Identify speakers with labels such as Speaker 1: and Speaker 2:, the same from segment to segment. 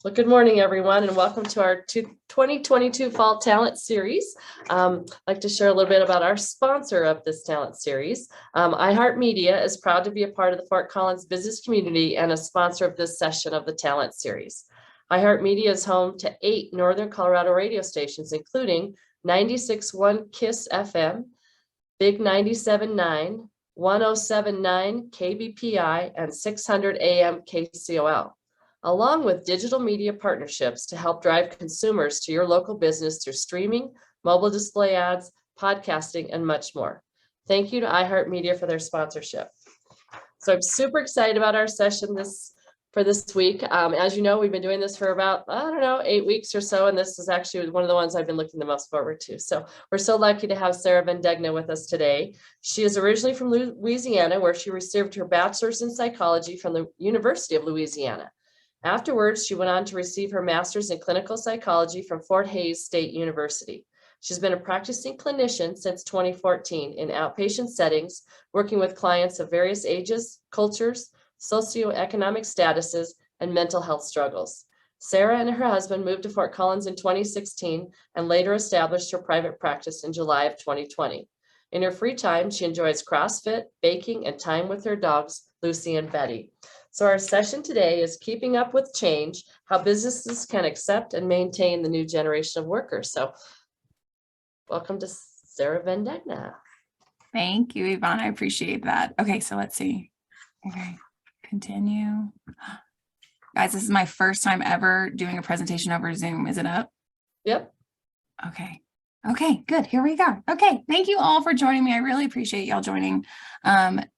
Speaker 1: Well, good morning, everyone, and welcome to our 2022 Fall Talent Series. I'd like to share a little bit about our sponsor of this talent series. iHeartMedia is proud to be a part of the Fort Collins business community and a sponsor of this session of the talent series. iHeartMedia is home to 8 Northern Colorado radio stations, including 96.1 KISS FM, Big 97.9, 107.9 KBPI, and 600 AM KCOL, along with digital media partnerships to help drive consumers to your local business through streaming, mobile display ads, podcasting, and much more. Thank you to iHeartMedia for their sponsorship. So I'm super excited about our session for this week. As you know, we've been doing this for about, 8 weeks or so, and this is actually one of the ones I've been looking the most forward to. So we're so lucky to have Sarah Vendenga with us today. She is originally from Louisiana, where she received her bachelor's in psychology from the University of Louisiana. Afterwards, she went on to receive her master's in clinical psychology from Fort Hays State University. She's been a practicing clinician since 2014 in outpatient settings, working with clients of various ages, cultures, socioeconomic statuses, and mental health struggles. Sarah and her husband moved to Fort Collins in 2016 and later established her private practice in July of 2020. In her free time, she enjoys CrossFit, baking, and time with her dogs, Lucy and Betty. So our session today is Keeping Up with Change, how businesses can accept and maintain the new generation of workers. So welcome to Sarah Vendenga.
Speaker 2: Thank you, Yvonne. I appreciate that. Okay, so let's see. Okay, continue. Guys, this is my first time ever doing a presentation over Zoom. Is it up?
Speaker 1: Yep.
Speaker 2: Okay, good. Here we go. Okay, thank you all for joining me. I really appreciate y'all joining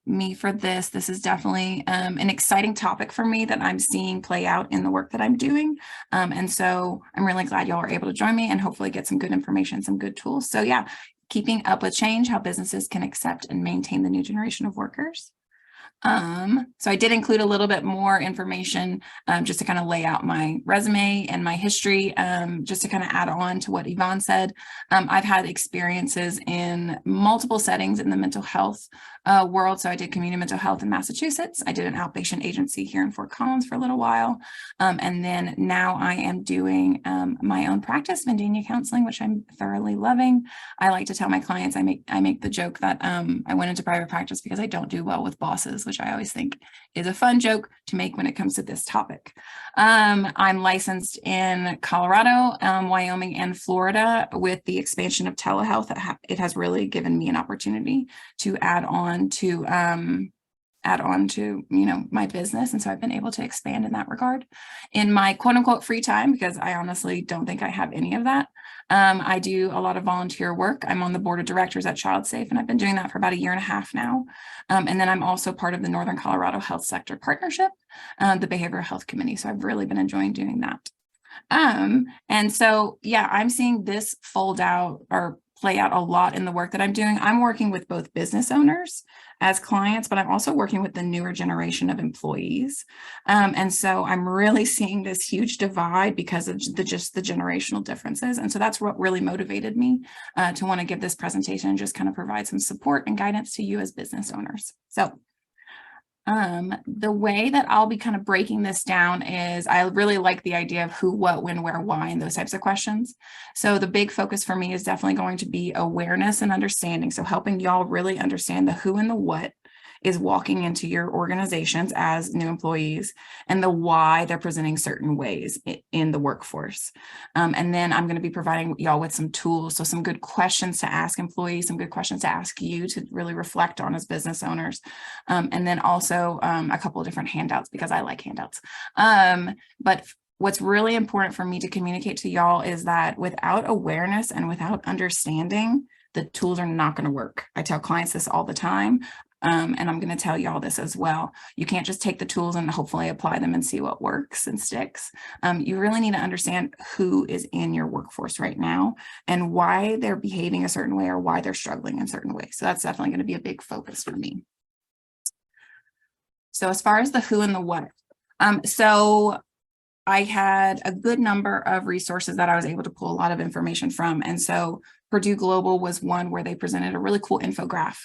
Speaker 2: me for this. This is definitely an exciting topic for me that I'm seeing play out in the work that I'm doing. And so I'm really glad y'all are able to join me and hopefully get some good information, some good tools. So yeah, keeping up with change, how businesses can accept and maintain the new generation of workers. So I did include a little bit more information just to kind of lay out my resume and my history, just to kind of add on to what Yvonne said. I've had experiences in multiple settings in the mental health world. So I did community mental health in Massachusetts. I did an outpatient agency here in Fort Collins for a little while. And then now I am doing my own practice, Vendenga counseling, which I'm thoroughly loving. I like to tell my clients, I make the joke that I went into private practice because I don't do well with bosses, which I always think is a fun joke to make when it comes to this topic. I'm licensed in Colorado, Wyoming, and Florida. With the expansion of telehealth, it has really given me an opportunity to add on to my business. And so I've been able to expand in that regard. In my quote unquote free time, because I honestly don't think I have any of that, I do a lot of volunteer work. I'm on the board of directors at ChildSafe, and I've been doing that for about 1.5 years now. And then I'm also part of the Northern Colorado Health Sector Partnership, the Behavioral Health Committee. So I've really been enjoying doing that. And so, yeah, I'm seeing this fold out or play out a lot in the work that I'm doing. I'm working with both business owners as clients, but I'm also working with the newer generation of employees. And so I'm really seeing this huge divide because of just the generational differences. And so that's what really motivated me to want to give this presentation and just kind of provide some support and guidance to you as business owners. So the way that I'll be kind of breaking this down is I really like the idea of who, what, when, where, why, and those types of questions. So the big focus for me is definitely going to be awareness and understanding. So helping y'all really understand the who and the what is walking into your organizations as new employees, and the why they're presenting certain ways in the workforce. And then I'm going to be providing y'all with some tools. So some good questions to ask employees, some good questions to ask you to really reflect on as business owners. And then also a couple of different handouts, because I like handouts. But what's really important for me to communicate to y'all is that without awareness and without understanding, the tools are not going to work. I tell clients this all the time. And I'm going to tell y'all this as well. You can't just take the tools and hopefully apply them and see what works and sticks. You really need to understand who is in your workforce right now and why they're behaving a certain way or why they're struggling in certain ways. So that's definitely going to be a big focus for me. So as far as the who and the what, so I had a good number of resources that I was able to pull a lot of information from. And so Purdue Global was one where they presented a really cool infographic.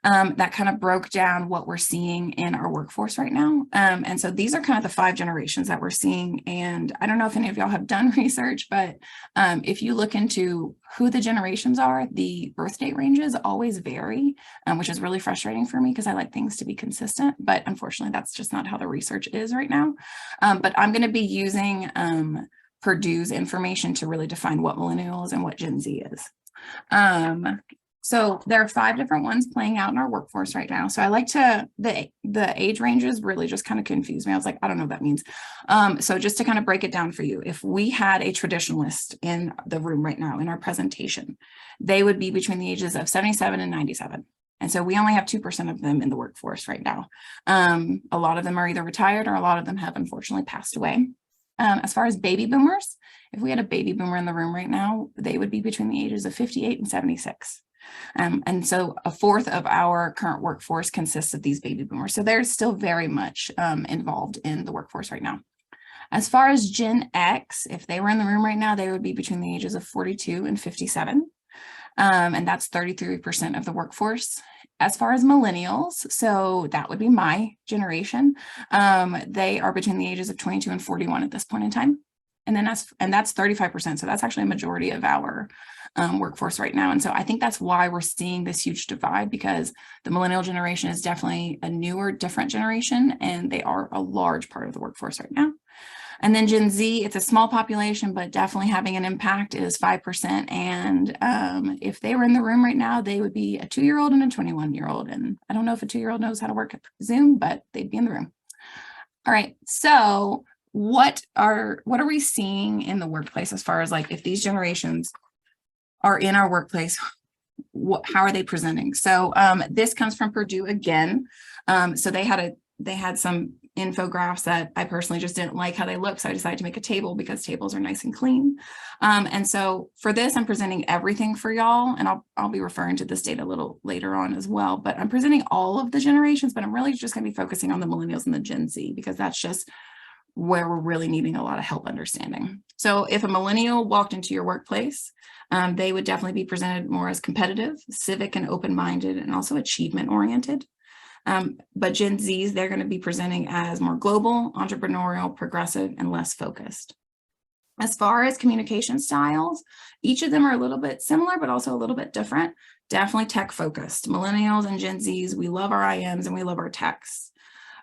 Speaker 2: that kind of broke down what we're seeing in our workforce right now. And so these are kind of the 5 generations that we're seeing. And I don't know if any of y'all have done research, but if you look into who the generations are, the birth date ranges always vary, which is really frustrating for me because I like things to be consistent. But unfortunately, that's just not how the research is right now. But I'm going to be using Purdue's information to really define what millennials and what Gen Z is. So there are 5 different ones playing out in our workforce right now. So I like to, the age ranges really just kind of confused me. I was like, I don't know what that means. So just to kind of break it down for you, if we had a traditionalist in the room right now in our presentation, they would be between the ages of 77 and 97. And so we only have 2% of them in the workforce right now. A lot of them are either retired or a lot of them have unfortunately passed away. As far as baby boomers, if we had a baby boomer in the room right now, they would be between the ages of 58 and 76. And so 1/4 of our current workforce consists of these baby boomers. So they're still very much involved in the workforce right now. As far as Gen X, if they were in the room right now, they would be between the ages of 42 and 57. And that's 33% of the workforce. As far as millennials, so that would be my generation, they are between the ages of 22 and 41 at this point in time. And then that's 35%. So that's actually a majority of our workforce right now. And so I think that's why we're seeing this huge divide, because the millennial generation is definitely a newer, different generation, and they are a large part of the workforce right now. And then Gen Z, it's a small population, but definitely having an impact, is 5%. And if they were in the room right now, they would be a 2-year-old and a 21-year-old. And I don't know if a 2-year-old knows how to work Zoom, but they'd be in the room. All right, so what are we seeing in the workplace as far as like if these generations are in our workplace, how are they presenting? So this comes from Purdue again. So they had some infographics that I personally just didn't like how they look. So I decided to make a table because tables are nice and clean. And so for this, I'm presenting everything for y'all, and I'll be referring to this data a little later on as well, but I'm presenting all of the generations, but I'm really just going to be focusing on the millennials and the Gen Z, because that's just where we're really needing a lot of help understanding. So if a millennial walked into your workplace, they would definitely be presented more as competitive, civic and open-minded, and also achievement-oriented. But Gen Zs, they're going to be presenting as more global, entrepreneurial, progressive, and less focused. As far as communication styles, each of them are a little bit similar, but also a little bit different. Definitely tech-focused. Millennials and Gen Zs, we love our IMs and we love our texts.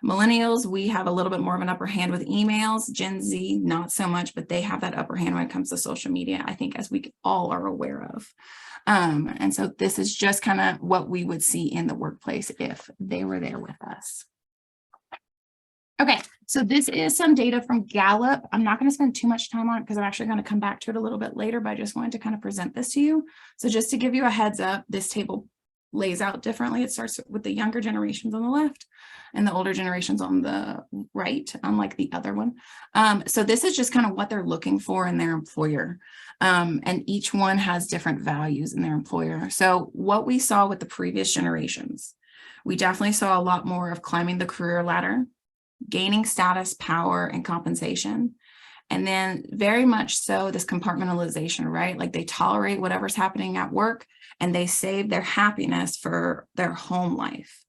Speaker 2: Millennials, we have a little bit more of an upper hand with emails. Gen Z, not so much, but they have that upper hand when it comes to social media, I think, as we all are aware of. And so this is just kind of what we would see in the workplace if they were there with us. Okay, so this is some data from Gallup. I'm not going to spend too much time on it because I'm actually going to come back to it a little bit later, but I just wanted to kind of present this to you. So just to give you a heads up, this table lays out differently. It starts with the younger generations on the left and the older generations on the right, unlike the other one. So this is just kind of what they're looking for in their employer. And each one has different values in their employer. So what we saw with the previous generations, we definitely saw a lot more of climbing the career ladder, gaining status, power, and compensation. And then very much so this compartmentalization, right? Like they tolerate whatever's happening at work and they save their happiness for their home life.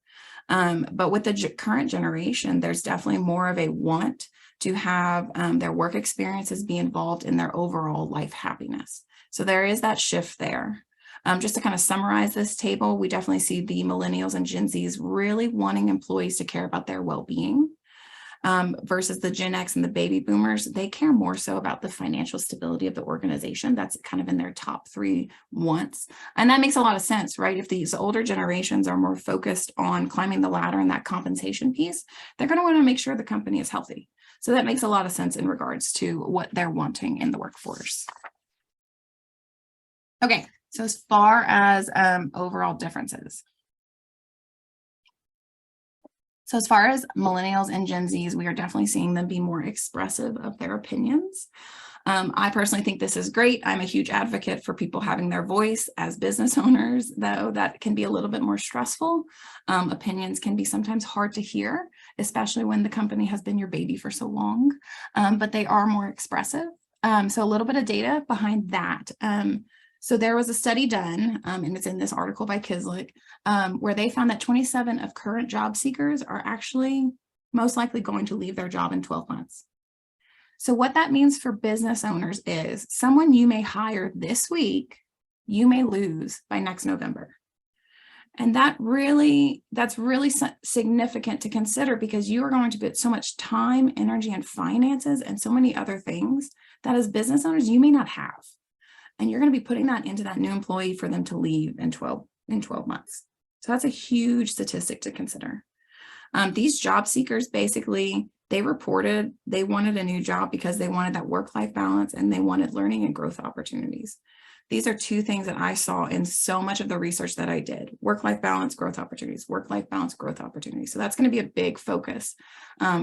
Speaker 2: But with the current generation, there's definitely more of a want to have their work experiences be involved in their overall life happiness. So there is that shift there. Just to kind of summarize this table, we definitely see the millennials and Gen Zs really wanting employees to care about their well-being. Versus the Gen X and the baby boomers, they care more so about the financial stability of the organization. That's kind of in their top 3 wants. And that makes a lot of sense, right? If these older generations are more focused on climbing the ladder and that compensation piece, they're going to want to make sure the company is healthy. So that makes a lot of sense in regards to what they're wanting in the workforce. Okay, so as far as overall differences. So as far as millennials and Gen Zs, we are definitely seeing them be more expressive of their opinions. I personally think this is great. I'm a huge advocate for people having their voice as business owners, though that can be a little bit more stressful. Opinions can be sometimes hard to hear, especially when the company has been your baby for so long, but they are more expressive. So a little bit of data behind that. So there was a study done, and it's in this article by Kislik, where they found that 27 of current job seekers are actually most likely going to leave their job in 12 months. So what that means for business owners is someone you may hire this week, you may lose by next November. And that's really significant to consider, because you are going to put so much time, energy, and finances and so many other things that as business owners, you may not have. And you're going to be putting that into that new employee for them to leave in 12 months. So that's a huge statistic to consider. These job seekers, basically, they reported they wanted a new job because they wanted that work-life balance and they wanted learning and growth opportunities. These are two things that I saw in so much of the research that I did: work-life balance, growth opportunities, work-life balance, growth opportunities. So that's going to be a big focus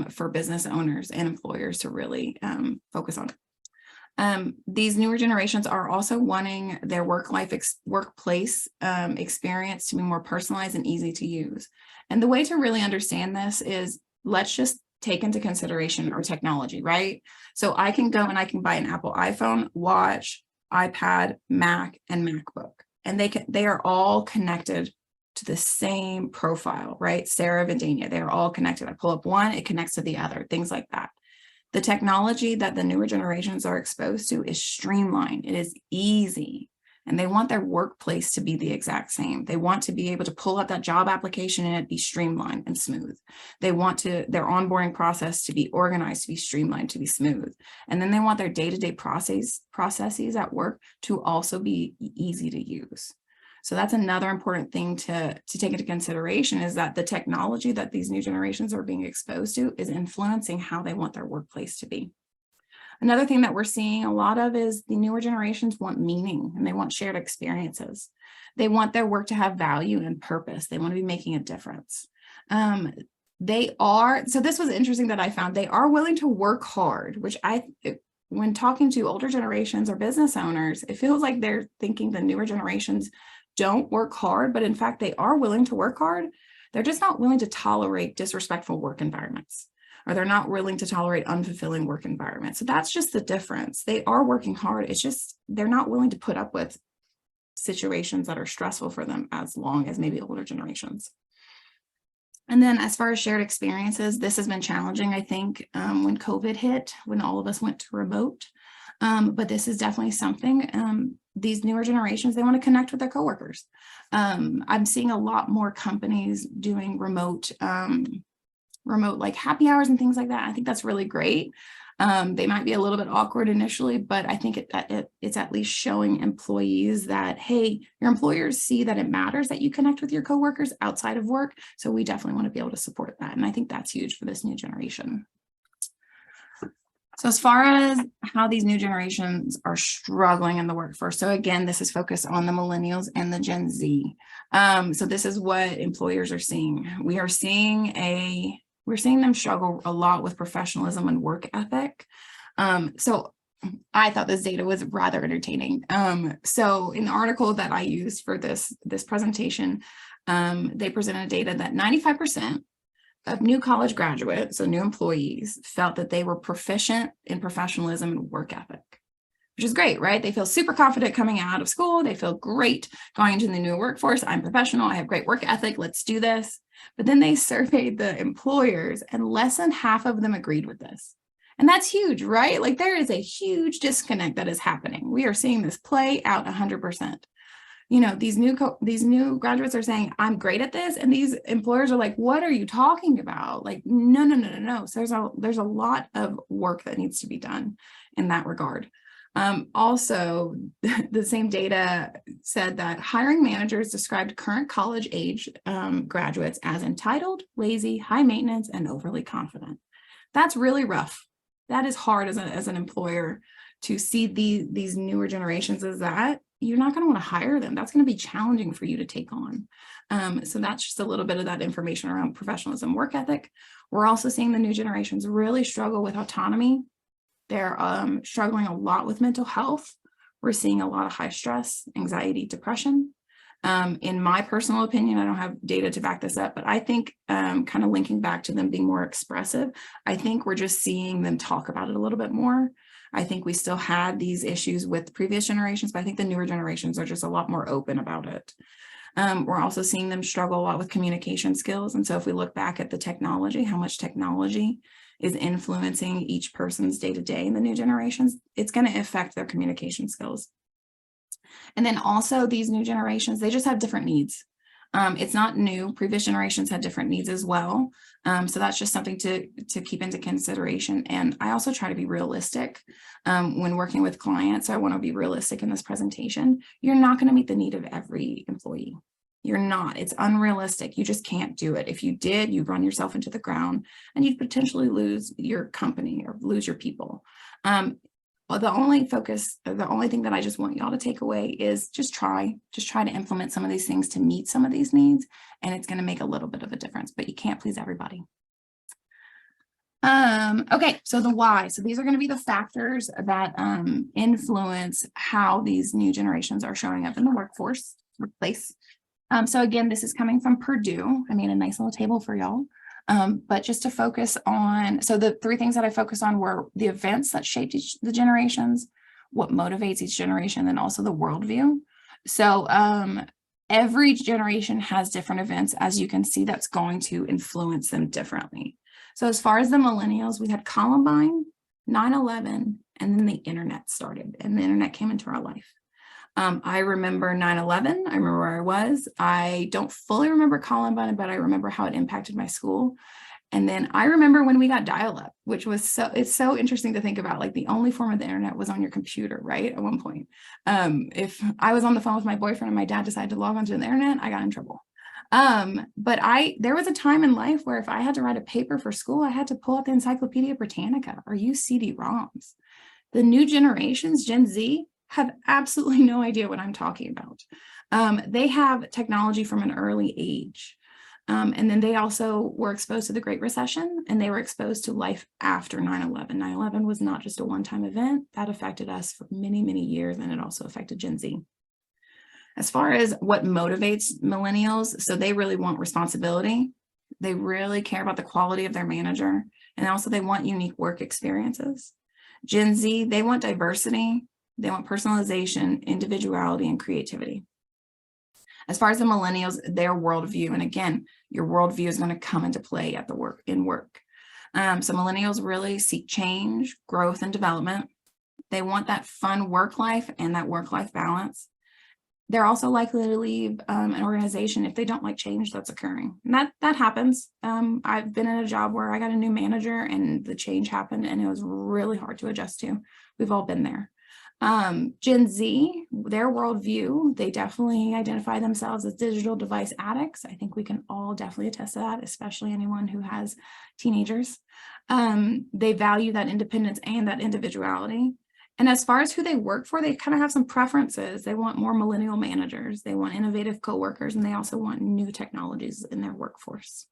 Speaker 2: for business owners and employers to really focus on. These newer generations are also wanting their workplace experience to be more personalized and easy to use. And the way to really understand this is, let's just take into consideration our technology, right? So I can go and I can buy an Apple iPhone, watch, iPad, Mac, and MacBook, and they are all connected to the same profile, right? Sarah, Vendenga, they are all connected. I pull up one, it connects to the other, things like that. The technology that the newer generations are exposed to is streamlined. It is easy, and they want their workplace to be the exact same. They want to be able to pull up that job application and it be streamlined and smooth. They want their onboarding process to be organized, to be streamlined, to be smooth. And then they want their day-to-day processes at work to also be easy to use. So that's another important thing to take into consideration, is that the technology that these new generations are being exposed to is influencing how they want their workplace to be. Another thing that we're seeing a lot of is the newer generations want meaning, and they want shared experiences. They want their work to have value and purpose. They want to be making a difference. So this was interesting that I found, they are willing to work hard, which when talking to older generations or business owners, it feels like they're thinking the newer generations don't work hard, but in fact, they are willing to work hard. They're just not willing to tolerate disrespectful work environments, or they're not willing to tolerate unfulfilling work environments. So that's just the difference. They are working hard. It's just, they're not willing to put up with situations that are stressful for them as long as maybe older generations. And then as far as shared experiences, this has been challenging, I think, when COVID hit, when all of us went to remote. But this is definitely something, these newer generations, they want to connect with their coworkers. I'm seeing a lot more companies doing remote like happy hours and things like that. I think that's really great. They might be a little bit awkward initially, but I think it's at least showing employees that, hey, your employers see that it matters that you connect with your coworkers outside of work. So we definitely want to be able to support that. And I think that's huge for this new generation. So as far as how these new generations are struggling in the workforce, so again, this is focused on the millennials and the Gen Z. So this is what employers are seeing. We're seeing them struggle a lot with professionalism and work ethic. So I thought this data was rather entertaining. So in the article that I used for this presentation, they presented data that 95% of new college graduates, so new employees, felt that they were proficient in professionalism and work ethic, which is great, right? They feel super confident coming out of school. They feel great going into the new workforce. I'm professional. I have great work ethic. Let's do this. But then they surveyed the employers, and less than half of them agreed with this. And that's huge, right? Like, there is a huge disconnect that is happening. We are seeing this play out 100%. You know, these new graduates are saying, I'm great at this. And these employers are like, what are you talking about? Like, no. So there's a lot of work that needs to be done in that regard. Also, the same data said that hiring managers described current college age graduates as entitled, lazy, high maintenance, and overly confident. That's really rough. That is hard as an employer to see these newer generations as that. You're not going to want to hire them. That's going to be challenging for you to take on. So that's just a little bit of that information around professionalism, work ethic. We're also seeing the new generations really struggle with autonomy. They're struggling a lot with mental health. We're seeing a lot of high stress, anxiety, depression. In my personal opinion, I don't have data to back this up, but I think kind of linking back to them being more expressive, I think we're just seeing them talk about it a little bit more. I think we still had these issues with previous generations, but I think the newer generations are just a lot more open about it. We're also seeing them struggle a lot with communication skills. And so if we look back at the technology, how much technology is influencing each person's day-to-day in the new generations, it's going to affect their communication skills. And then also these new generations, they just have different needs. It's not new. Previous generations had different needs as well. So that's just something to keep into consideration. And I also try to be realistic when working with clients. So I want to be realistic in this presentation. You're not going to meet the need of every employee. You're not. It's unrealistic. You just can't do it. If you did, you'd run yourself into the ground and you'd potentially lose your company or lose your people. Well, the only thing that I just want y'all to take away is just try to implement some of these things to meet some of these needs, and it's going to make a little bit of a difference, but you can't please everybody. Okay, so the why. So these are going to be the factors that influence how these new generations are showing up in the workplace. So again, this is coming from Purdue. I made a nice little table for y'all. But just to focus on, so the three things that I focused on were the events that shaped the generations, what motivates each generation, and also the worldview. So every generation has different events, as you can see, that's going to influence them differently. So as far as the millennials, we had Columbine, 9/11, and then the internet started, and the internet came into our life. I remember 9/11. I remember where I was. I don't fully remember Columbine, but I remember how it impacted my school. And then I remember when we got dial-up, which was it's so interesting to think about, like the only form of the internet was on your computer, right? At one point. If I was on the phone with my boyfriend and my dad decided to log onto the internet, I got in trouble. But there was a time in life where if I had to write a paper for school, I had to pull out the Encyclopedia Britannica or use CD-ROMs. The new generations, Gen Z, have absolutely no idea what I'm talking about. They have technology from an early age. And then they also were exposed to the Great Recession, and they were exposed to life after 9/11. 9/11 was not just a one-time event. That affected us for many, many years, and it also affected Gen Z. As far as what motivates millennials, so they really want responsibility. They really care about the quality of their manager, and also they want unique work experiences. Gen Z, they want diversity. They want personalization, individuality, and creativity. As far as the millennials, their worldview, and again, your worldview is going to come into play at in work. So millennials really seek change, growth, and development. They want that fun work life and that work-life balance. They're also likely to leave an organization if they don't like change that's occurring. And that happens. I've been in a job where I got a new manager and the change happened, and it was really hard to adjust to. We've all been there. Gen Z, their worldview, they definitely identify themselves as digital device addicts. I think we can all definitely attest to that, especially anyone who has teenagers. They value that independence and that individuality. And as far as who they work for, they kind of have some preferences. They want more millennial managers, they want innovative coworkers, and they also want new technologies in their workforce.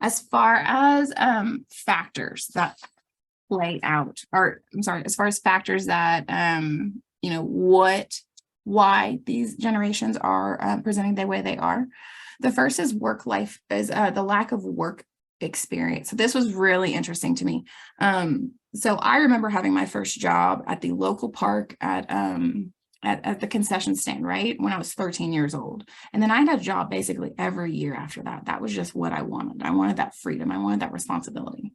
Speaker 2: As far as factors that play out, as far as factors that, why these generations are presenting the way they are. The first is the lack of work experience. So this was really interesting to me. So I remember having my first job at the local park at the concession stand, right? When I was 13 years old. And then I had a job basically every year after that. That was just what I wanted. I wanted that freedom. I wanted that responsibility.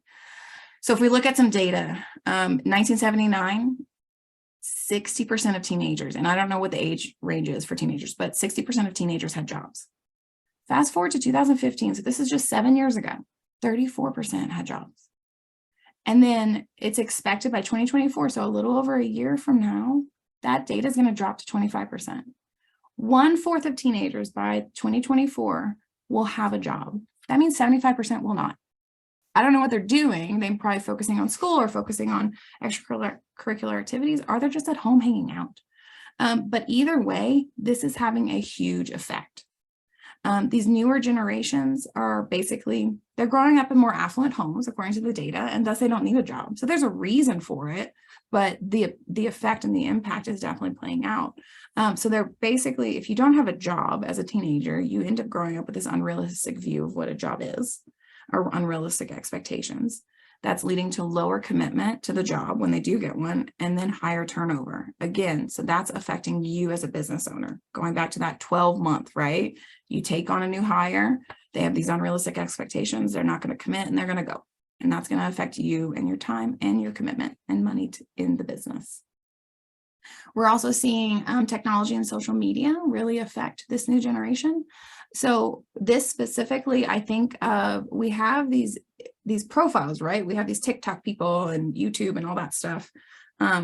Speaker 2: So if we look at some data, 1979, 60% of teenagers, and I don't know what the age range is for teenagers, but 60% of teenagers had jobs. Fast forward to 2015, so this is just 7 years ago, 34% had jobs. And then it's expected by 2024, so a little over a year from now, that data is going to drop to 25%. 1/4 of teenagers by 2024 will have a job. That means 75% will not. I don't know what they're doing. They're probably focusing on school or focusing on extracurricular activities, or they're just at home hanging out. But either way, this is having a huge effect. These newer generations are they're growing up in more affluent homes, according to the data, and thus they don't need a job. So there's a reason for it, but the effect and the impact is definitely playing out. So they're basically, if you don't have a job as a teenager, you end up growing up with this unrealistic view of what a job is, or unrealistic expectations. That's leading to lower commitment to the job when they do get one, and then higher turnover. Again, so that's affecting you as a business owner. Going back to that 12-month, right? You take on a new hire, they have these unrealistic expectations, they're not going to commit, and they're going to go. And that's going to affect you and your time and your commitment and money in the business. We're also seeing technology and social media really affect this new generation. So this specifically, I think we have these profiles, right? We have these TikTok people and YouTube and all that stuff.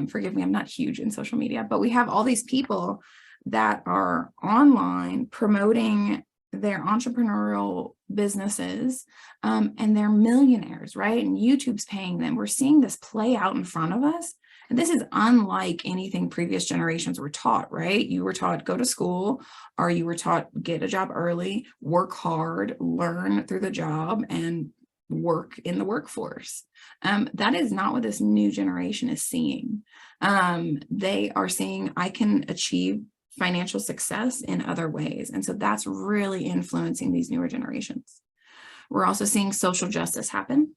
Speaker 2: Forgive me, I'm not huge in social media, but we have all these people that are online promoting their entrepreneurial businesses, and they're millionaires, right? And YouTube's paying them. We're seeing this play out in front of us. And this is unlike anything previous generations were taught, right? You were taught go to school, or you were taught get a job early, work hard, learn through the job, and work in the workforce. That is not what this new generation is seeing. They are seeing I can achieve financial success in other ways. And so that's really influencing these newer generations. We're also seeing social justice happen.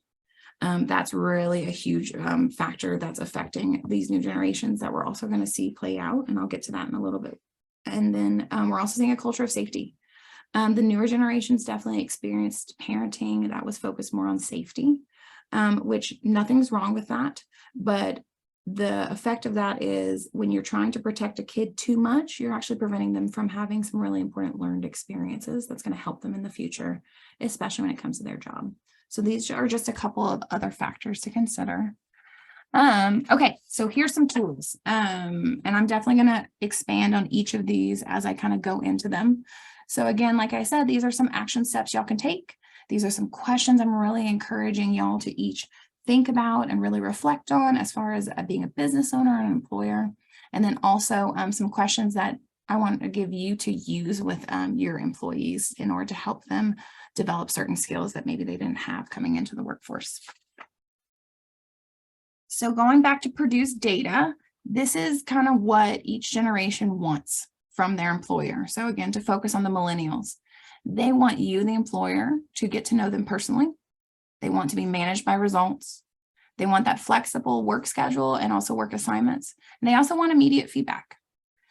Speaker 2: That's really a huge factor that's affecting these new generations that we're also going to see play out. And I'll get to that in a little bit. And then we're also seeing a culture of safety. The newer generations definitely experienced parenting that was focused more on safety, which nothing's wrong with that. But the effect of that is when you're trying to protect a kid too much, you're actually preventing them from having some really important learned experiences that's going to help them in the future, especially when it comes to their job. So these are just a couple of other factors to consider. Okay, so here's some tools. And I'm definitely going to expand on each of these as I kind of go into them. So again, like I said, these are some action steps y'all can take. These are some questions I'm really encouraging y'all to each think about and really reflect on as far as being a business owner and an employer. And then also some questions that I want to give you to use with your employees in order to help them develop certain skills that maybe they didn't have coming into the workforce. So going back to produce data, this is kind of what each generation wants from their employer. So again, to focus on the millennials, they want you, the employer, to get to know them personally. They want to be managed by results. They want that flexible work schedule and also work assignments. And they also want immediate feedback.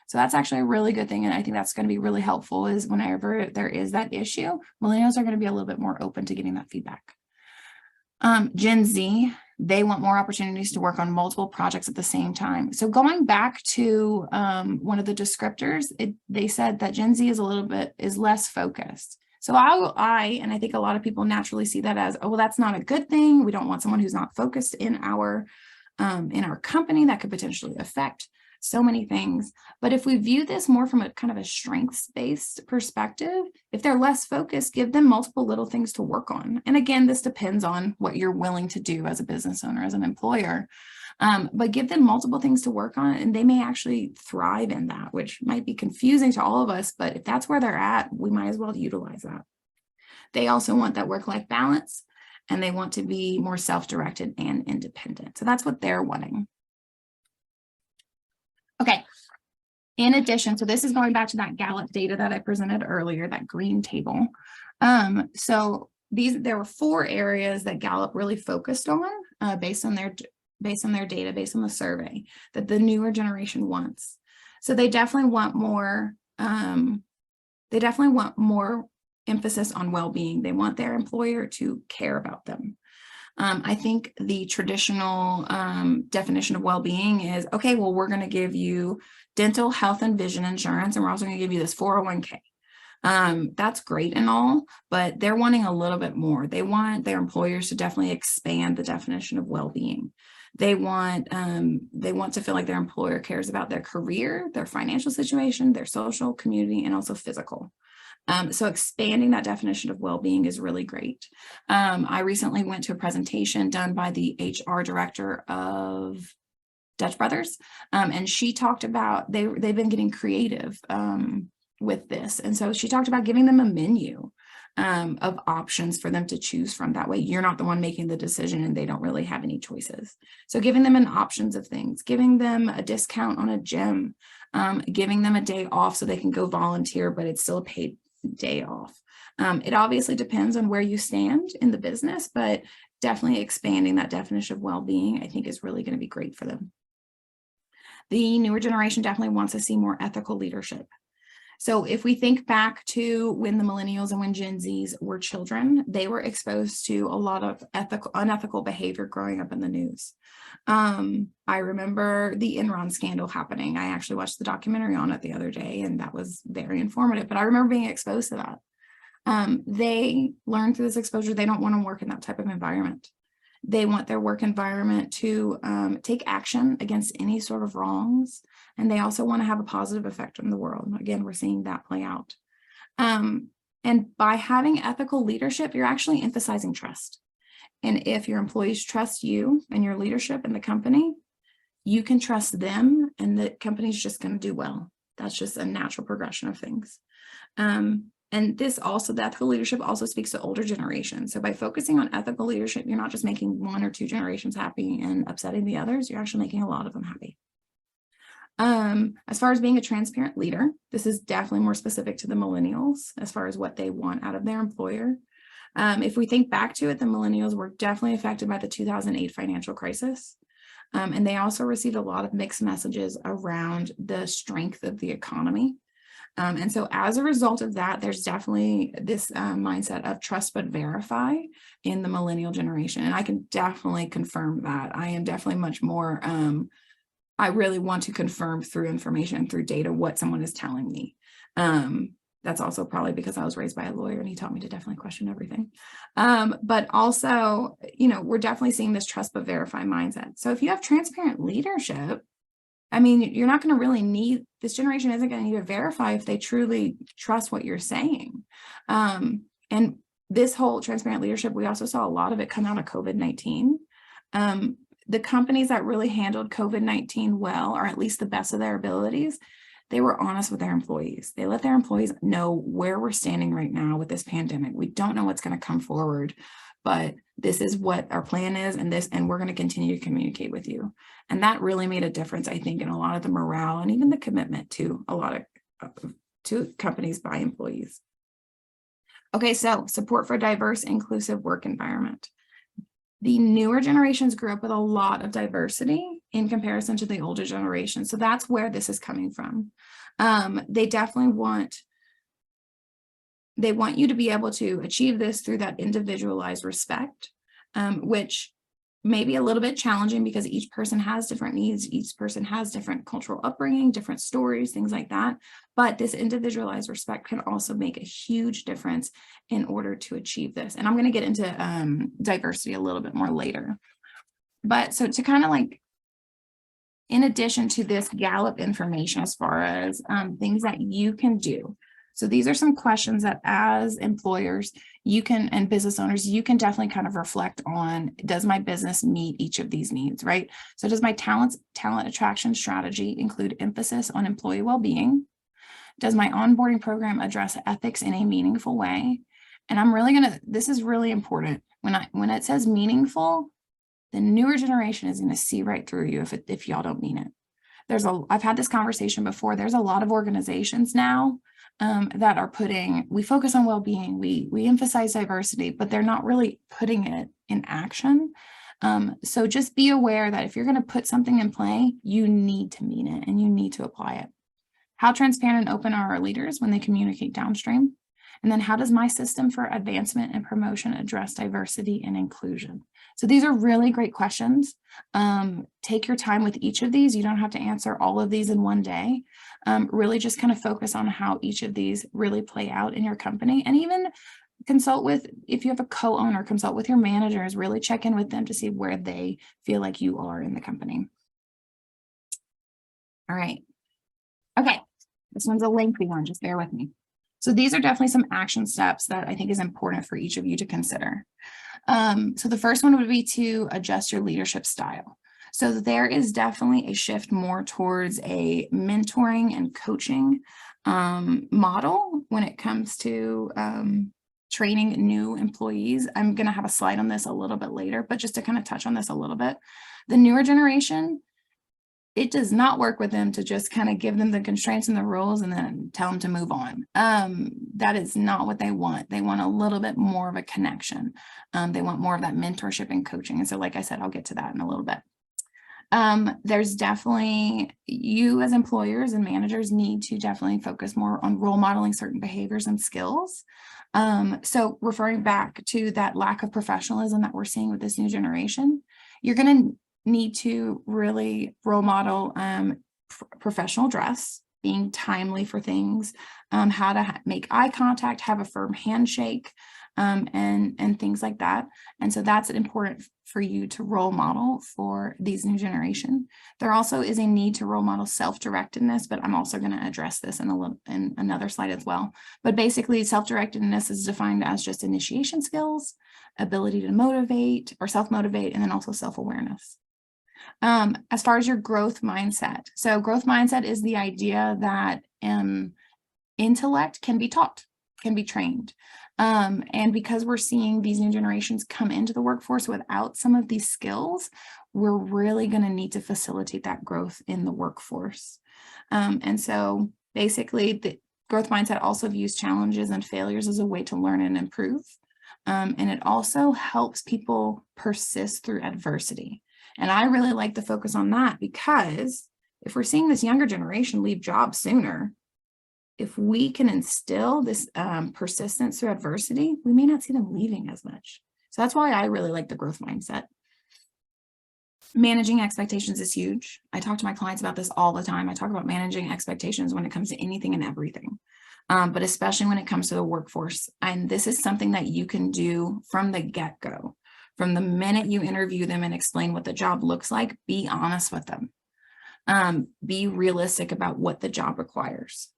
Speaker 2: So that's actually a really good thing. And I think that's going to be really helpful is whenever there is that issue, millennials are going to be a little bit more open to getting that feedback. Gen Z, they want more opportunities to work on multiple projects at the same time. So going back to one of the descriptors, they said that Gen Z is less focused. So and I think a lot of people naturally see that as, oh, well, that's not a good thing. We don't want someone who's not focused in our company. That could potentially affect so many things. But if we view this more from a kind of a strengths-based perspective, if they're less focused, give them multiple little things to work on. And again, this depends on what you're willing to do as a business owner, as an employer. But give them multiple things to work on, and they may actually thrive in that, which might be confusing to all of us. But if that's where they're at, we might as well utilize that. They also want that work-life balance, and they want to be more self-directed and independent. So that's what they're wanting. Okay. In addition, so this is going back to that Gallup data that I presented earlier, that green table. So there were 4 areas that Gallup really focused on based on their data, based on the survey that the newer generation wants. So they definitely want more. They definitely want more emphasis on well-being. They want their employer to care about them. I think the traditional definition of well-being is, okay, well, we're going to give you dental, health, and vision insurance, and we're also going to give you this 401k. That's great and all, but they're wanting a little bit more. They want their employers to definitely expand the definition of well-being. They want to feel like their employer cares about their career, their financial situation, their social, community, and also physical. So expanding that definition of well-being is really great. I recently went to a presentation done by the HR director of Dutch Brothers, and she talked about they've been getting creative with this. And so she talked about giving them a menu of options for them to choose from. That way you're not the one making the decision and they don't really have any choices. So giving them an options of things, giving them a discount on a gym, giving them a day off so they can go volunteer, but it's still a paid day off. It obviously depends on where you stand in the business, but definitely expanding that definition of well-being, I think, is really going to be great for them. The newer generation definitely wants to see more ethical leadership. So if we think back to when the millennials and when Gen Zs were children, they were exposed to a lot of unethical behavior growing up in the news. I remember the Enron scandal happening. I actually watched the documentary on it the other day, and that was very informative, but I remember being exposed to that. They learn through this exposure, they don't want to work in that type of environment. They want their work environment to take action against any sort of wrongs. And they also want to have a positive effect on the world. Again, we're seeing that play out. And by having ethical leadership, you're actually emphasizing trust. And if your employees trust you and your leadership in the company, you can trust them, and the company's just going to do well. That's just a natural progression of things. And this also, the ethical leadership also speaks to older generations. So by focusing on ethical leadership, you're not just making 1 or 2 generations happy and upsetting the others, you're actually making a lot of them happy. As far as being a transparent leader, this is definitely more specific to the millennials as far as what they want out of their employer. If we think back to it, the millennials were definitely affected by the 2008 financial crisis. And they also received a lot of mixed messages around the strength of the economy. And so as a result of that, there's definitely this mindset of trust but verify in the millennial generation. And I can definitely confirm that. I am definitely much more, I really want to confirm through information, through data, what someone is telling me. That's also probably because I was raised by a lawyer and he taught me to definitely question everything. But also, you know, we're definitely seeing this trust but verify mindset. So if you have transparent leadership, I mean, you're not going to really need, this generation isn't going to need to verify if they truly trust what you're saying. And this whole transparent leadership, we also saw a lot of it come out of COVID-19. The companies that really handled COVID-19 well, or at least the best of their abilities, they were honest with their employees. They let their employees know where we're standing right now with this pandemic. We don't know what's going to come forward, but this is what our plan is, and we're going to continue to communicate with you. And that really made a difference, I think, in a lot of the morale and even the commitment to a lot of to companies by employees. Okay, so support for a diverse, inclusive work environment. The newer generations grew up with a lot of diversity in comparison to the older generation. So that's where this is coming from. They definitely want you to be able to achieve this through that individualized respect, which may be a little bit challenging because each person has different needs. Each person has different cultural upbringing, different stories, things like that. But this individualized respect can also make a huge difference in order to achieve this. And I'm going to get into diversity a little bit more later. But so to kind of like, in addition to this Gallup information, as far as things that you can do. So these are some questions that as employers, you can, and business owners, you can definitely kind of reflect on, does my business meet each of these needs, right? So does my talent attraction strategy include emphasis on employee well-being? Does my onboarding program address ethics in a meaningful way? And I'm really this is really important. When it says meaningful, the newer generation is going to see right through you if y'all don't mean it. I've had this conversation before. There's a lot of organizations now that are we focus on well-being, we emphasize diversity, but they're not really putting it in action. So just be aware that if you're going to put something in play, you need to mean it and you need to apply it. How transparent and open are our leaders when they communicate downstream? And then how does my system for advancement and promotion address diversity and inclusion? So these are really great questions. Take your time with each of these. You don't have to answer all of these in one day. Really just kind of focus on how each of these really play out in your company, and even consult with, if you have a co-owner, consult with your managers, really check in with them to see where they feel like you are in the company. All right. Okay. This one's a lengthy one, just bear with me. So these are definitely some action steps that I think is important for each of you to consider. So the first one would be to adjust your leadership style. So there is definitely a shift more towards a mentoring and coaching model when it comes to training new employees. I'm going to have a slide on this a little bit later, but just to kind of touch on this a little bit, the newer generation, it does not work with them to just kind of give them the constraints and the rules and then tell them to move on. That is not what they want. They want a little bit more of a connection. They want more of that mentorship and coaching. And so, like I said, I'll get to that in a little bit. There's definitely, you as employers and managers need to definitely focus more on role modeling certain behaviors and skills. So referring back to that lack of professionalism that we're seeing with this new generation, you're going to need to really role model professional dress, being timely for things, how to make eye contact, have a firm handshake, and things like that. And so that's important for you to role model for these new generation. There also is a need to role model self-directedness, but I'm also going to address this in another slide as well. But basically, self-directedness is defined as just initiation skills, ability to motivate or self-motivate, and then also self-awareness. As far as your growth mindset. So growth mindset is the idea that intellect can be taught, can be trained. And because we're seeing these new generations come into the workforce without some of these skills, we're really going to need to facilitate that growth in the workforce. And so basically the growth mindset also views challenges and failures as a way to learn and improve. And it also helps people persist through adversity. And I really like to focus on that because if we're seeing this younger generation leave jobs sooner, if we can instill this persistence through adversity, we may not see them leaving as much. So that's why I really like the growth mindset. Managing expectations is huge. I talk to my clients about this all the time. I talk about managing expectations when it comes to anything and everything, but especially when it comes to the workforce. And this is something that you can do from the get-go. From the minute you interview them and explain what the job looks like, be honest with them. Be realistic about what the job requires.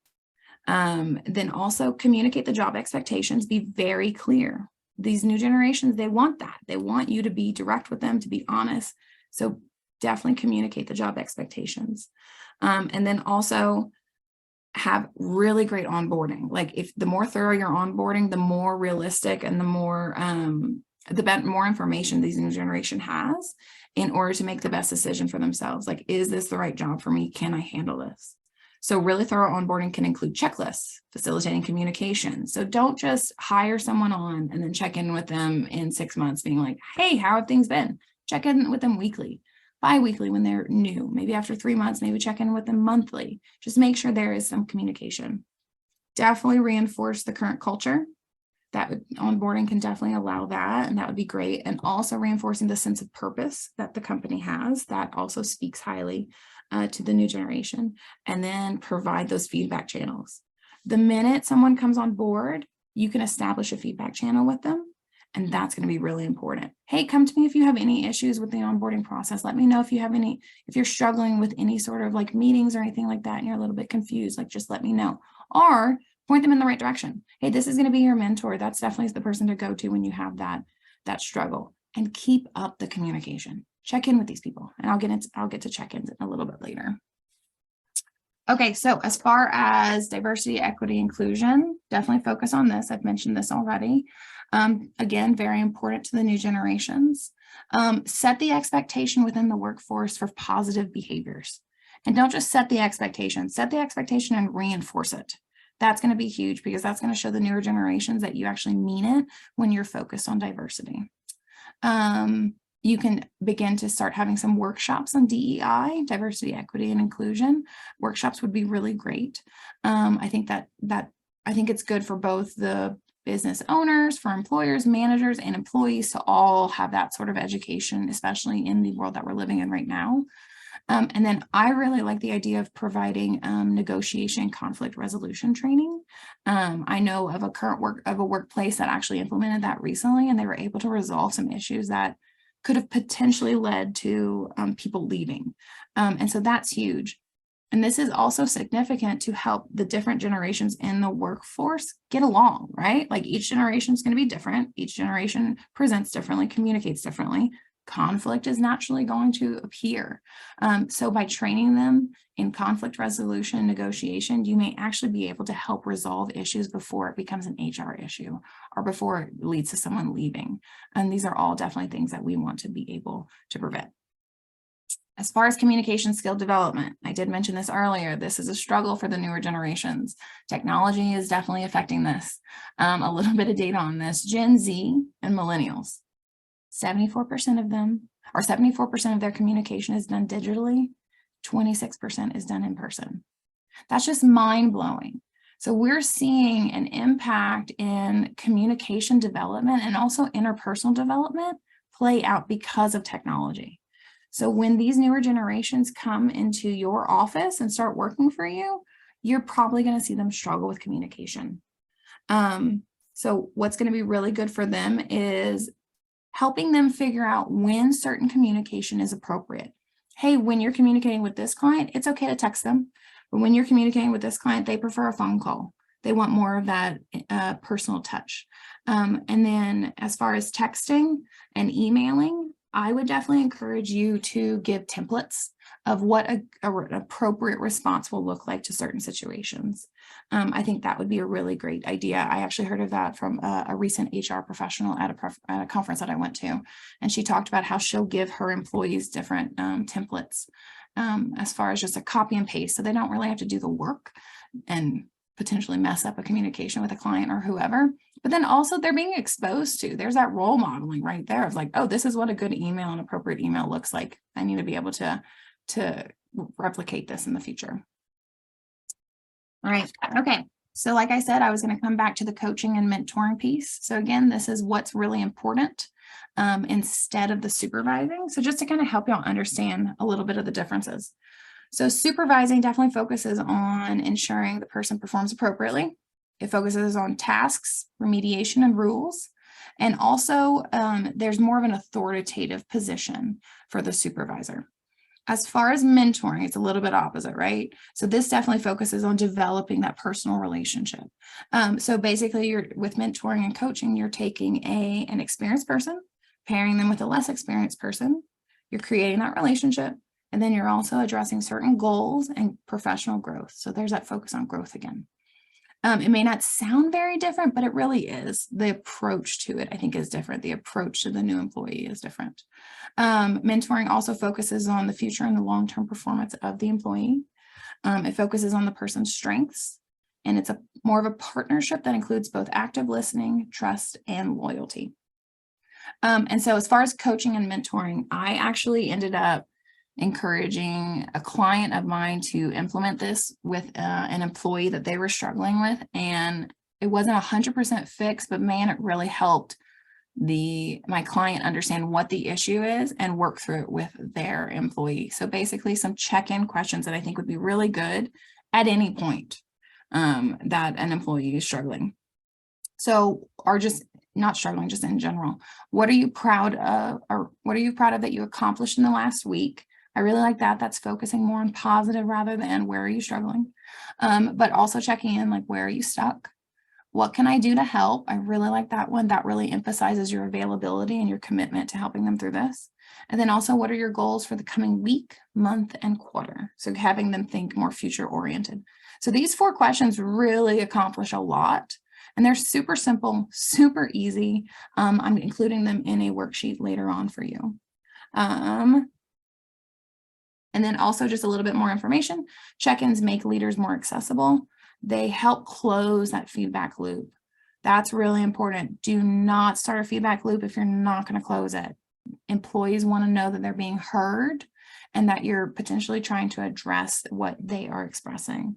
Speaker 2: Then also communicate the job expectations, be very clear. These new generations, they want that. They want you to be direct with them, to be honest. So definitely communicate the job expectations. And then also have really great onboarding. Like if the more thorough your onboarding, the more realistic and the more information these new generation has in order to make the best decision for themselves. Like, is this the right job for me? Can I handle this? So really thorough onboarding can include checklists, facilitating communication. So don't just hire someone on and then check in with them in 6 months being like, hey, how have things been? Check in with them weekly, bi-weekly when they're new, maybe after 3 months, maybe check in with them monthly. Just make sure there is some communication. Definitely reinforce the current culture. That onboarding can definitely allow that, and that would be great. And also reinforcing the sense of purpose that the company has, that also speaks highly to the new generation. And then provide those feedback channels. The minute someone comes on board, you can establish a feedback channel with them, and that's going to be really important. Hey, come to me if you have any issues with the onboarding process. Let me know if you're struggling with any sort of like meetings or anything like that, and you're a little bit confused, like just let me know. Or point them in the right direction. Hey, this is going to be your mentor. That's definitely the person to go to when you have that struggle. And keep up the communication. Check in with these people, and I'll get to check-ins a little bit later. Okay, so as far as diversity, equity, inclusion, definitely focus on this. I've mentioned this already. Again, very important to the new generations. Set the expectation within the workforce for positive behaviors. And don't just set the expectation and reinforce it. That's going to be huge because that's going to show the newer generations that you actually mean it when you're focused on diversity. You can begin to start having some workshops on DEI, diversity, equity, and inclusion. Workshops would be really great. I think it's good for both the business owners, for employers, managers, and employees to all have that sort of education, especially in the world that we're living in right now. And then I really like the idea of providing negotiation conflict resolution training. I know of a workplace that actually implemented that recently, and they were able to resolve some issues that could have potentially led to people leaving. And so that's huge. And this is also significant to help the different generations in the workforce get along, right? Like each generation is going to be different. Each generation presents differently, communicates differently. Conflict is naturally going to appear. So by training them in conflict resolution and negotiation, you may actually be able to help resolve issues before it becomes an HR issue or before it leads to someone leaving. And these are all definitely things that we want to be able to prevent. As far as communication skill development, I did mention this earlier. This is a struggle for the newer generations. Technology is definitely affecting this. A little bit of data on this. Gen Z and millennials, 74% of them, or 74% of their communication is done digitally, 26% is done in person. That's just mind-blowing. So we're seeing an impact in communication development and also interpersonal development play out because of technology. So when these newer generations come into your office and start working for you, you're probably going to see them struggle with communication. So what's going to be really good for them is helping them figure out when certain communication is appropriate. Hey, when you're communicating with this client, it's okay to text them. But when you're communicating with this client, they prefer a phone call. They want more of that personal touch. And then as far as texting and emailing, I would definitely encourage you to give templates of what an appropriate response will look like to certain situations. I think that would be a really great idea. I actually heard of that from a recent HR professional at a conference that I went to, and she talked about how she'll give her employees different templates as far as just a copy and paste, so they don't really have to do the work and potentially mess up a communication with a client or whoever. But then also they're being exposed to, there's that role modeling right there of like, oh, this is what a good email and appropriate email looks like. I need to be able to replicate this in the future. All right. Okay. So like I said, I was going to come back to the coaching and mentoring piece. So again, this is what's really important instead of the supervising. So just to kind of help y'all understand a little bit of the differences. So supervising definitely focuses on ensuring the person performs appropriately. It focuses on tasks, remediation, and rules. And also there's more of an authoritative position for the supervisor. As far as mentoring, it's a little bit opposite, right? So this definitely focuses on developing that personal relationship. So basically you're with mentoring and coaching, you're taking an experienced person, pairing them with a less experienced person. You're creating that relationship. And then you're also addressing certain goals and professional growth. So there's that focus on growth again. It may not sound very different, but it really is. The approach to it, I think, is different. The approach to the new employee is different. Mentoring also focuses on the future and the long-term performance of the employee. It focuses on the person's strengths, and it's more of a partnership that includes both active listening, trust, and loyalty. And so as far as coaching and mentoring, I actually ended up encouraging a client of mine to implement this with an employee that they were struggling with. And it wasn't 100% fixed, but man, it really helped my client understand what the issue is and work through it with their employee. So basically some check-in questions that I think would be really good at any point that an employee is struggling. So, or just not struggling, just in general. What are you proud of, or what are you proud of that you accomplished in the last week? I really like that. That's focusing more on positive rather than where are you struggling, but also checking in, like, where are you stuck? What can I do to help? I really like that one. That really emphasizes your availability and your commitment to helping them through this. And then also, what are your goals for the coming week, month, and quarter? So having them think more future oriented. So these 4 questions really accomplish a lot. And they're super simple, super easy. I'm including them in a worksheet later on for you. And then also just a little bit more information. Check-ins make leaders more accessible. They help close that feedback loop. That's really important. Do not start a feedback loop if you're not going to close it. Employees want to know that they're being heard and that you're potentially trying to address what they are expressing.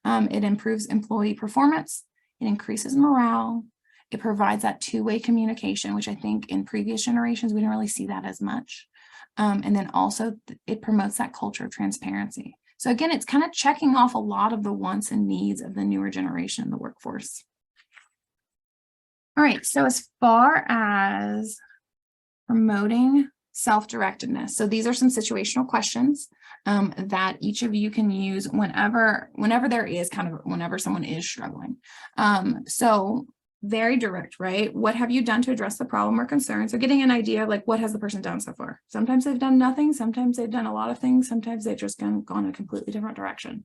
Speaker 2: It improves employee performance. It increases morale. It provides that two-way communication, which I think in previous generations, we didn't really see that as much. And then also it promotes that culture of transparency. So again, it's kind of checking off a lot of the wants and needs of the newer generation in the workforce. All right, so as far as promoting self-directedness, so these are some situational questions that each of you can use whenever there is whenever someone is struggling. So very direct, right? What have you done to address the problem or concern? So getting an idea of like, what has the person done so far? Sometimes they've done nothing. Sometimes they've done a lot of things. Sometimes they've just gone a completely different direction.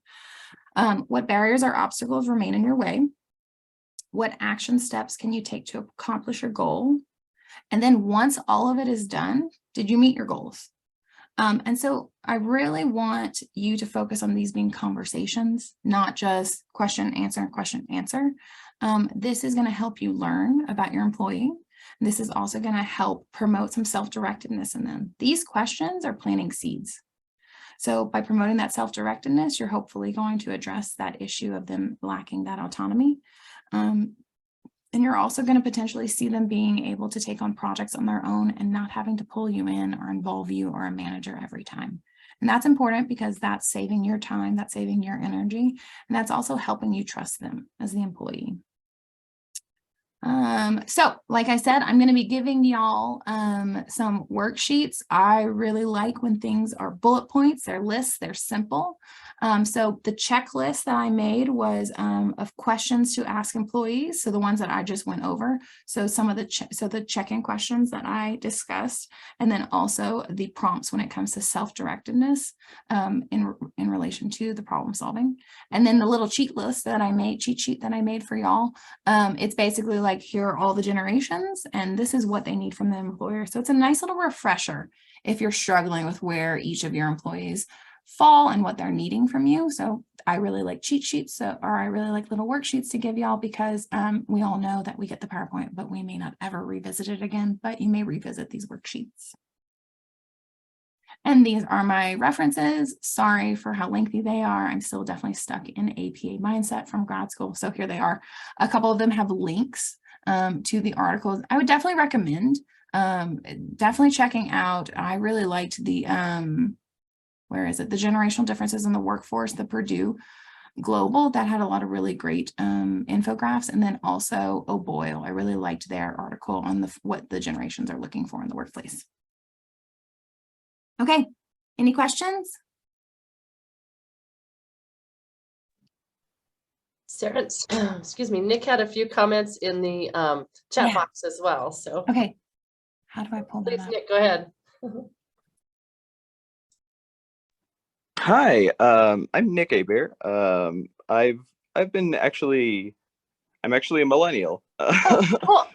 Speaker 2: What barriers or obstacles remain in your way? What action steps can you take to accomplish your goal? And then once all of it is done, did you meet your goals? And so I really want you to focus on these being conversations, not just question, answer, question, answer. This is going to help you learn about your employee. This is also going to help promote some self-directedness in them. These questions are planting seeds. So by promoting that self-directedness, you're hopefully going to address that issue of them lacking that autonomy. And you're also going to potentially see them being able to take on projects on their own and not having to pull you in or involve you or a manager every time. And that's important because that's saving your time, that's saving your energy, and that's also helping you trust them as the employee. So like I said, I'm going to be giving y'all some worksheets. I really like when things are bullet points, they're lists, they're simple. So the checklist that I made was of questions to ask employees. So the ones that I just went over. So some of the check-in questions that I discussed, and then also the prompts when it comes to self-directedness in relation to the problem solving. And then the little cheat sheet that I made for y'all. It's basically like, here are all the generations, and this is what they need from the employer. So it's a nice little refresher if you're struggling with where each of your employees fall and what they're needing from you. So I really like cheat sheets, or I really like little worksheets to give y'all, because we all know that we get the PowerPoint, but we may not ever revisit it again, but you may revisit these worksheets. And these are my references. Sorry for how lengthy they are. I'm still definitely stuck in APA mindset from grad school. So here they are. A couple of them have links to the articles. I would definitely recommend definitely checking out. I really liked the, where is it? The generational differences in the workforce, the Purdue Global, that had a lot of really great infographics. And then also O'Boyle, I really liked their article on what the generations are looking for in the workplace. Okay, any questions?
Speaker 1: Sarah, excuse me, Nick had a few comments in the chat box as well. So
Speaker 2: okay, how do I pull that
Speaker 1: please,
Speaker 2: up?
Speaker 1: Nick, go ahead.
Speaker 3: Hi, I'm Nick Aber. I've been I'm actually a millennial.
Speaker 2: Oh, cool.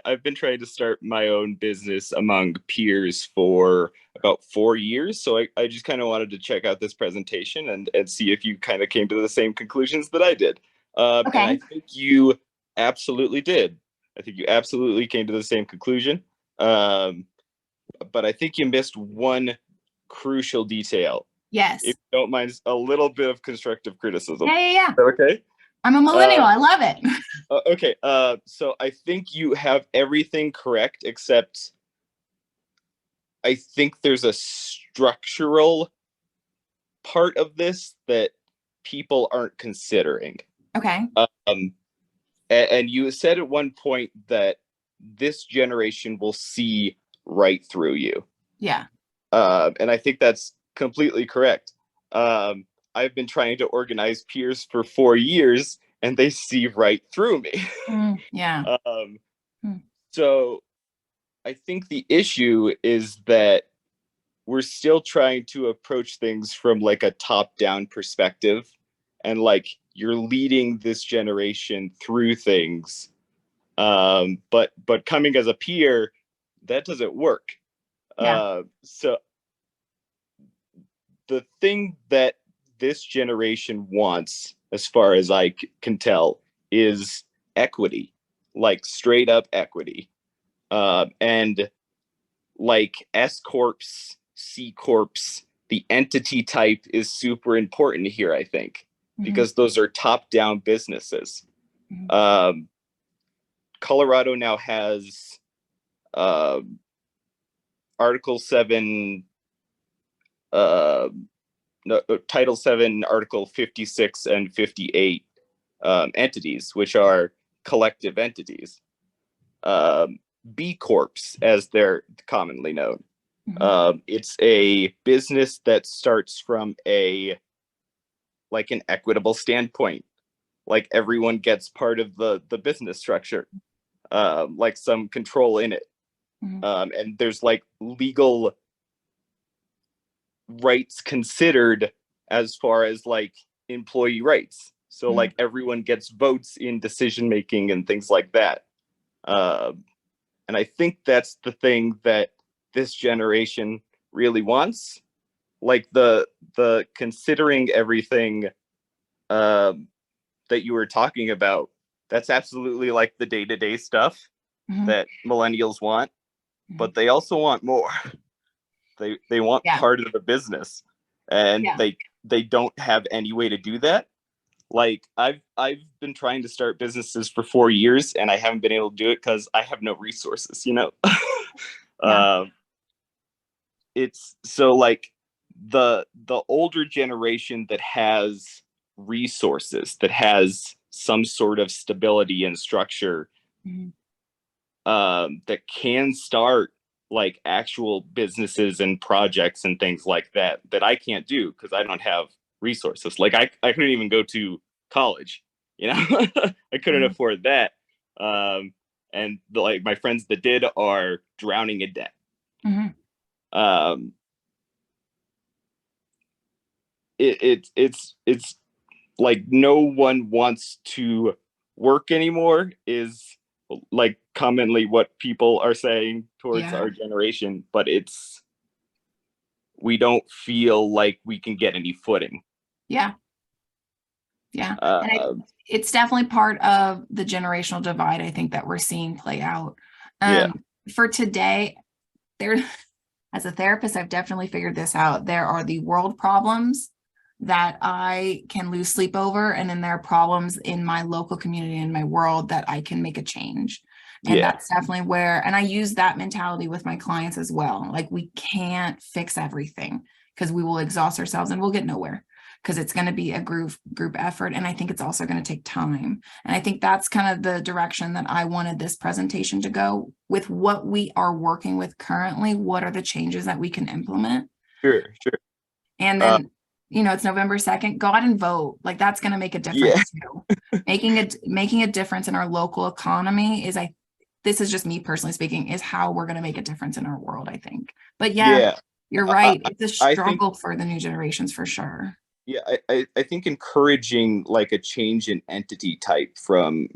Speaker 3: I've been trying to start my own business among peers for about 4 years. So I just kind of wanted to check out this presentation and see if you kind of came to the same conclusions that I did. And I think you absolutely did. I think you absolutely came to the same conclusion. But I think you missed one crucial detail.
Speaker 2: Yes.
Speaker 3: If you don't mind, a little bit of constructive criticism.
Speaker 2: Yeah.
Speaker 3: Is that okay?
Speaker 2: I'm a millennial. I love it.
Speaker 3: Okay. So I think you have everything correct, except I think there's a structural part of this that people aren't considering.
Speaker 2: Okay.
Speaker 3: And you said at one point that this generation will see right through you.
Speaker 2: Yeah.
Speaker 3: And I think that's completely correct. I've been trying to organize peers for 4 years, and they see right through me.
Speaker 2: Yeah.
Speaker 3: So I think the issue is that we're still trying to approach things from like a top-down perspective, and like you're leading this generation through things. But coming as a peer, that doesn't work.
Speaker 2: Yeah.
Speaker 3: So the thing that this generation wants, as far as I can tell, is equity, like straight up equity. And like S Corps, C Corps, the entity type is super important here, I think, because those are top down businesses. Colorado now has Article 7, Title 7, Article 56 and 58 entities, which are collective entities. B Corps, as they're commonly known. It's a business that starts from an equitable standpoint. Like everyone gets part of the business structure, like some control in it. And there's like legal rights considered as far as like employee rights. So like everyone gets votes in decision making and things like that. And I think that's the thing that this generation really wants. Like the considering everything that you were talking about, that's absolutely like the day-to-day stuff that millennials want, but they also want more. They want part of the business, and they don't have any way to do that. Like I've been trying to start businesses for 4 years, and I haven't been able to do it because I have no resources, you know. It's so like the older generation that has resources, that has some sort of stability and structure, that can start like actual businesses and projects and things like that I can't do because I don't have resources. Like I couldn't even go to college, you know. I couldn't afford that. And like my friends that did are drowning in debt. It's like no one wants to work anymore is like commonly what people are saying towards our generation, but we don't feel like we can get any footing.
Speaker 2: And it's definitely part of the generational divide, I think, that we're seeing play out. For today, as a therapist, I've definitely figured this out. There are the world problems that I can lose sleep over, and then there are problems in my local community, in my world, that I can make a change. And that's definitely where, and I use that mentality with my clients as well. Like, we can't fix everything because we will exhaust ourselves and we'll get nowhere, because it's going to be a group effort. And I think it's also going to take time. And I think that's kind of the direction that I wanted this presentation to go with. What we are working with currently, what are the changes that we can implement?
Speaker 3: Sure.
Speaker 2: And then, you know, it's November 2nd, go out and vote. Like, that's going to make a difference too. Making a difference in our local economy is, this is just me personally speaking, is how we're going to make a difference in our world, I think. But you're right. It's a struggle for the new generations for sure.
Speaker 3: I think encouraging like a change in entity type from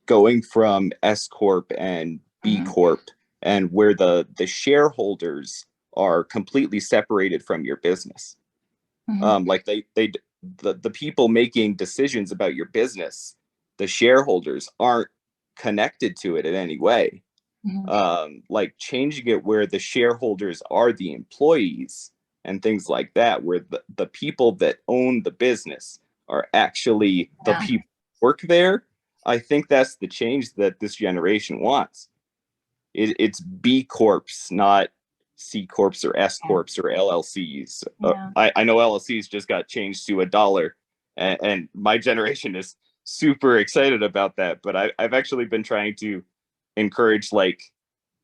Speaker 3: going from S Corp and B Corp, and where the shareholders are completely separated from your business. Like the people making decisions about your business, the shareholders aren't connected to it in any way. Like changing it where the shareholders are the employees and things like that, where the people that own the business are actually the people who work there. I think that's the change that this generation wants. It's B Corps, not C Corps or S Corps or LLCs. I know LLCs just got changed to $1, and my generation is super excited about that. But I've actually been trying to encourage like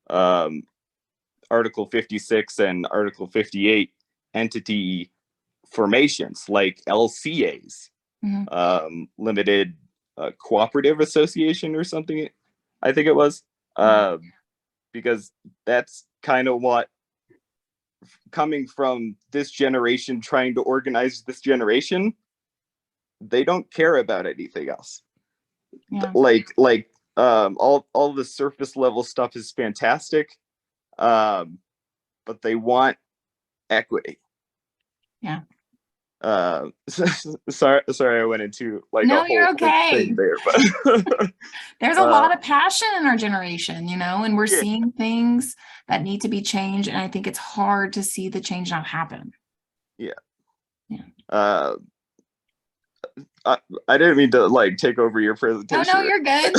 Speaker 3: Article 56 and Article 58 entity formations, like LCAs, limited cooperative association or something, I think it was, because that's kind of what, coming from this generation trying to organize this generation, they don't care about anything else. Like all the surface level stuff is fantastic, but they want equity. Sorry, I went into like
Speaker 2: no,
Speaker 3: a whole
Speaker 2: you're okay.
Speaker 3: thing there, but
Speaker 2: there's a lot of passion in our generation, you know, and we're seeing things that need to be changed, and I think it's hard to see the change not happen.
Speaker 3: I didn't mean to like take over your presentation.
Speaker 2: No, you're good.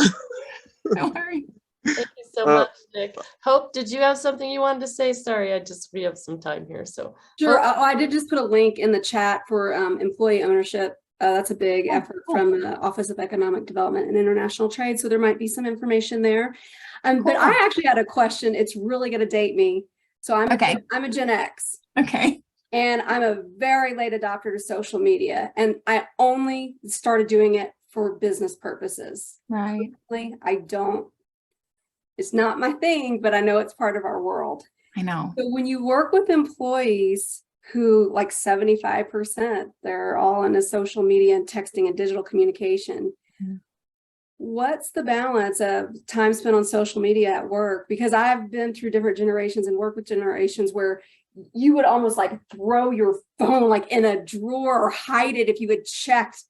Speaker 2: Don't worry.
Speaker 1: Thank you so much, Nick. Hope, did you have something you wanted to say? Sorry, we have some time here. So
Speaker 4: sure. I did just put a link in the chat for employee ownership. That's a big effort from the Office of Economic Development and International Trade. So there might be some information there. But I actually had a question. It's really going to date me. So I'm a Gen X.
Speaker 2: Okay.
Speaker 4: And I'm a very late adopter to social media. And I only started doing it for business purposes.
Speaker 2: Right.
Speaker 4: It's not my thing, but I know it's part of our world.
Speaker 2: I know.
Speaker 4: So when you work with employees who, like 75%, they're all into social media and texting and digital communication. What's the balance of time spent on social media at work? Because I've been through different generations and worked with generations where you would almost like throw your phone like in a drawer or hide it if you had checked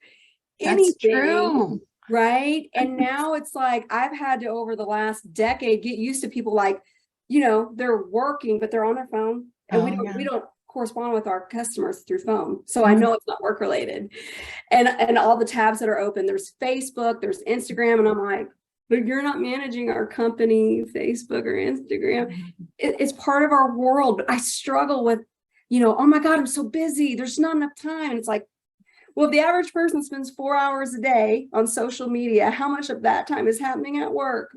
Speaker 4: anything.
Speaker 2: That's true.
Speaker 4: Right. And now it's like, I've had to, over the last decade, get used to people like, you know, they're working, but they're on their phone, and we don't correspond with our customers through phone. So I know it's not work related. And all the tabs that are open, there's Facebook, there's Instagram. And I'm like, but you're not managing our company, Facebook or Instagram. It's part of our world. But I struggle with, you know, oh my God, I'm so busy. There's not enough time. And it's like, well, if the average person spends 4 hours a day on social media, how much of that time is happening at work?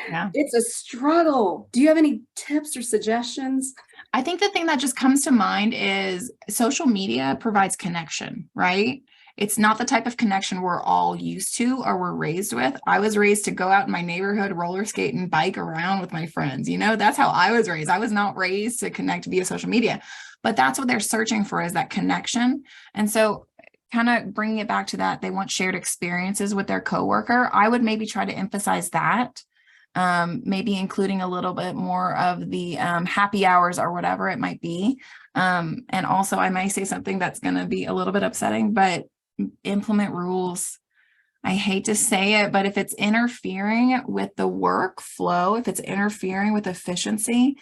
Speaker 2: Yeah.
Speaker 4: It's a struggle. Do you have any tips or suggestions?
Speaker 2: I think the thing that just comes to mind is social media provides connection, right? It's not the type of connection we're all used to or we're raised with. I was raised to go out in my neighborhood, roller skate and bike around with my friends. You know, that's how I was raised. I was not raised to connect via social media, but that's what they're searching for, is that connection. And so kind of bringing it back to that, they want shared experiences with their coworker. I would maybe try to emphasize that. Maybe including a little bit more of the happy hours or whatever it might be. And also I might say something that's going to be a little bit upsetting, but implement rules. I hate to say it, but if it's interfering with the workflow, if it's interfering with efficiency,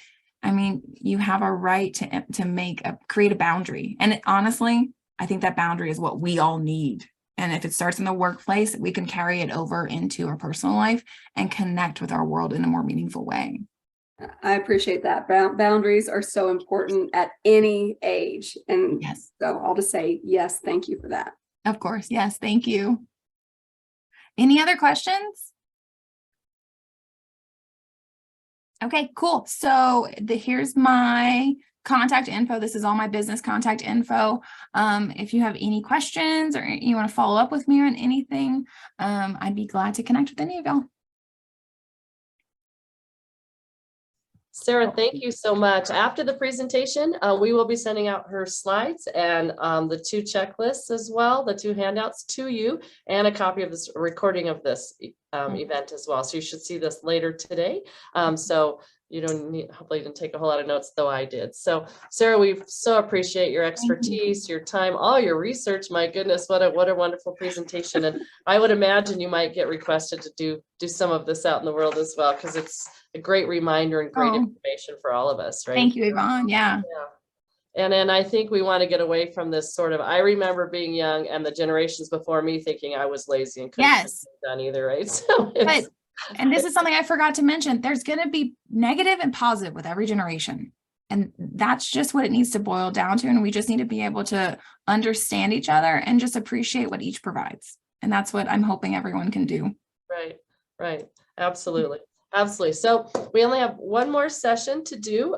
Speaker 2: I mean, you have a right to create a boundary. And honestly, I think that boundary is what we all need. And if it starts in the workplace, we can carry it over into our personal life and connect with our world in a more meaningful way.
Speaker 4: I appreciate that. Boundaries are so important at any age. And
Speaker 2: yes,
Speaker 4: so I'll just say, yes, thank you for that.
Speaker 2: Of course. Yes. Thank you. Any other questions? Okay, cool. So here's my contact info. This is all my business contact info. If you have any questions or you want to follow up with me on anything, I'd be glad to connect with any of y'all.
Speaker 1: Sarah, thank you so much. After the presentation, we will be sending out her slides and the 2 checklists as well, the 2 handouts to you, and a copy of this recording of this event as well. So you should see this later today. So you don't need, hopefully you didn't take a whole lot of notes, though I did. So Sarah, we so appreciate your expertise, your time, all your research. My goodness, what a wonderful presentation. And I would imagine you might get requested to do some of this out in the world as well, because it's a great reminder and great information for all of us, right?
Speaker 2: Thank you, Yvonne. Yeah.
Speaker 1: And then I think we want to get away from this sort of, I remember being young and the generations before me thinking I was lazy and couldn't get it done either, right? So
Speaker 2: and this is something I forgot to mention. There's going to be negative and positive with every generation. And that's just what it needs to boil down to. And we just need to be able to understand each other and just appreciate what each provides. And that's what I'm hoping everyone can do.
Speaker 1: Right. Absolutely. Absolutely. So we only have one more session to do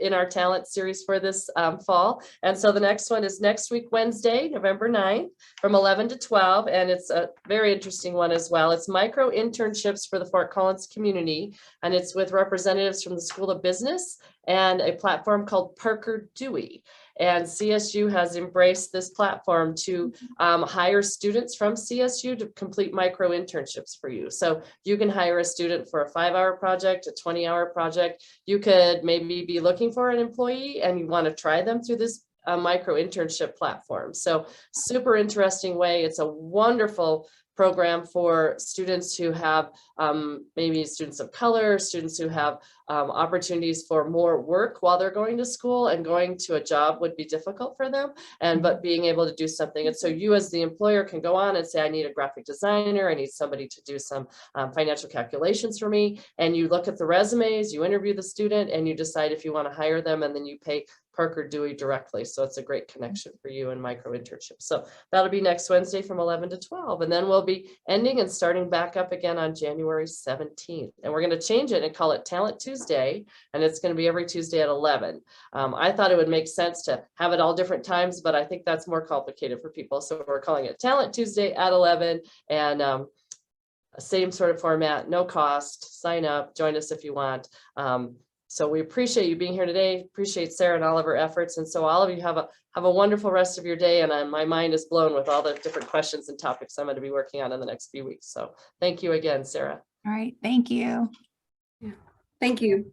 Speaker 1: in our talent series for this fall. And so the next one is next week, Wednesday, November 9th from 11 to 12. And it's a very interesting one as well. It's micro internships for the Fort Collins community. And it's with representatives from the School of Business and a platform called Parker Dewey. And CSU has embraced this platform to hire students from CSU to complete micro internships for you. So you can hire a student for a 5-hour project, a 20-hour project. You could maybe be looking for an employee and you want to try them through this micro internship platform. So super interesting way. It's a wonderful program for students who have maybe students of color, students who have opportunities for more work while they're going to school, and going to a job would be difficult for them, but being able to do something. And so you as the employer can go on and say, I need a graphic designer, I need somebody to do some financial calculations for me. And you look at the resumes, you interview the student, and you decide if you want to hire them, and then you pay Parker Dewey directly. So it's a great connection for you in micro internships. So that'll be next Wednesday from 11 to 12. And then we'll be ending and starting back up again on January 17th. And we're going to change it and call it Talent Tuesday. And it's going to be every Tuesday at 11. I thought it would make sense to have it all different times, but I think that's more complicated for people. So we're calling it Talent Tuesday at 11. And same sort of format, no cost, sign up, join us if you want. So we appreciate you being here today. Appreciate Sarah and all of her efforts. And so all of you have a wonderful rest of your day. And my mind is blown with all the different questions and topics I'm going to be working on in the next few weeks. So thank you again, Sarah.
Speaker 2: All right. Thank you.
Speaker 4: Yeah. Thank you.